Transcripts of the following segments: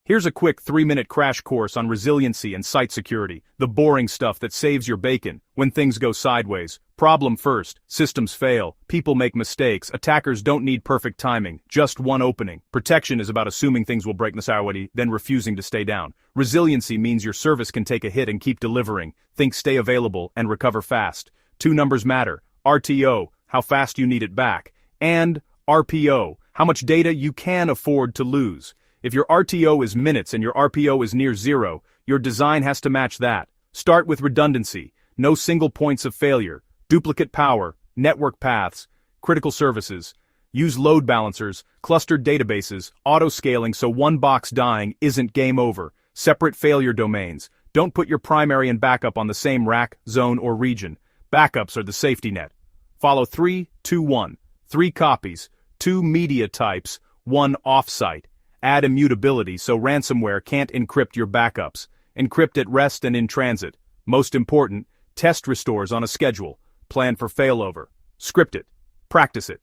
Here's a quick 3-minute crash course on resiliency and site security, the boring stuff that saves your bacon when things go sideways. Problem first, systems fail, people make mistakes, attackers don't need perfect timing, just one opening. Protection is about assuming things will break necessarily, then refusing to stay down. Resiliency means your service can take a hit and keep delivering. Think stay available and recover fast. Two numbers matter: RTO, how fast you need it back, and RPO, how much data you can afford to lose. If your RTO is minutes and your RPO is near zero, your design has to match that. Start with redundancy, no single points of failure, duplicate power, network paths, critical services. Use load balancers, clustered databases, auto-scaling so one box dying isn't game over. Separate failure domains. Don't put your primary and backup on the same rack, zone, or region. Backups are the safety net. Follow 3, 2, 1. 3 copies, 2 media types, 1 offsite. Add immutability so ransomware can't encrypt your backups. Encrypt at rest and in transit. Most important, test restores on a schedule. Plan for failover. Script it. Practice it.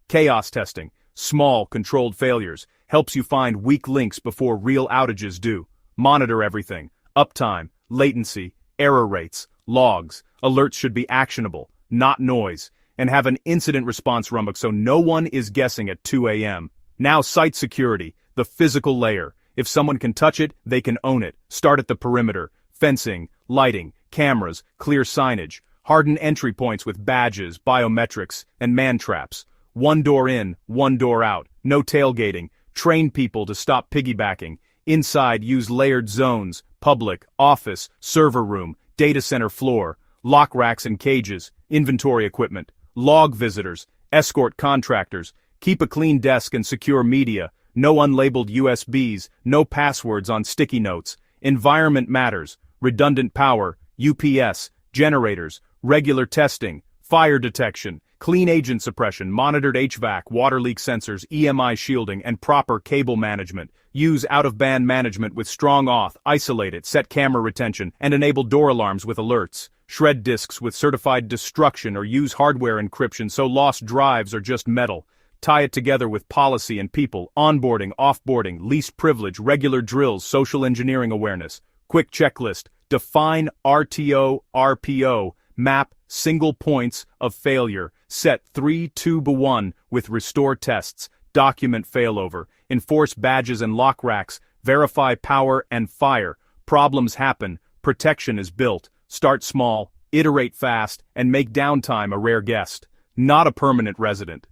Chaos testing, small, controlled failures, helps you find weak links before real outages do. Monitor everything. Uptime, latency, error rates, logs. Alerts should be actionable, not noise. And have an incident response runbook so no one is guessing at 2 a.m. Now site security, the physical layer. If someone can touch it, they can own it. Start at the perimeter. Fencing, lighting, cameras, clear signage. Harden entry points with badges, biometrics, and man traps. 1 door in, 1 door out. No tailgating. Train people to stop piggybacking. Inside, use layered zones, public, office, server room, data center floor, lock racks and cages, inventory equipment, log visitors, escort contractors. Keep a clean desk and secure media. No unlabeled USBs, no passwords on sticky notes. Environment matters. Redundant power, UPS, generators, regular testing, fire detection, clean agent suppression, monitored HVAC, water leak sensors, EMI shielding, and proper cable management. Use out-of-band management with strong auth, isolate it, set camera retention, and enable door alarms with alerts. Shred disks with certified destruction or use hardware encryption so lost drives are just metal. Tie it together with policy and people, onboarding, offboarding, least privilege, regular drills, social engineering awareness. Quick checklist, define RTO, RPO, map single points of failure, set 3, 2, 1 with restore tests, document failover, enforce badges and lock racks, verify power and fire. Problems happen, protection is built. Start small, iterate fast, and make downtime a rare guest, not a permanent resident.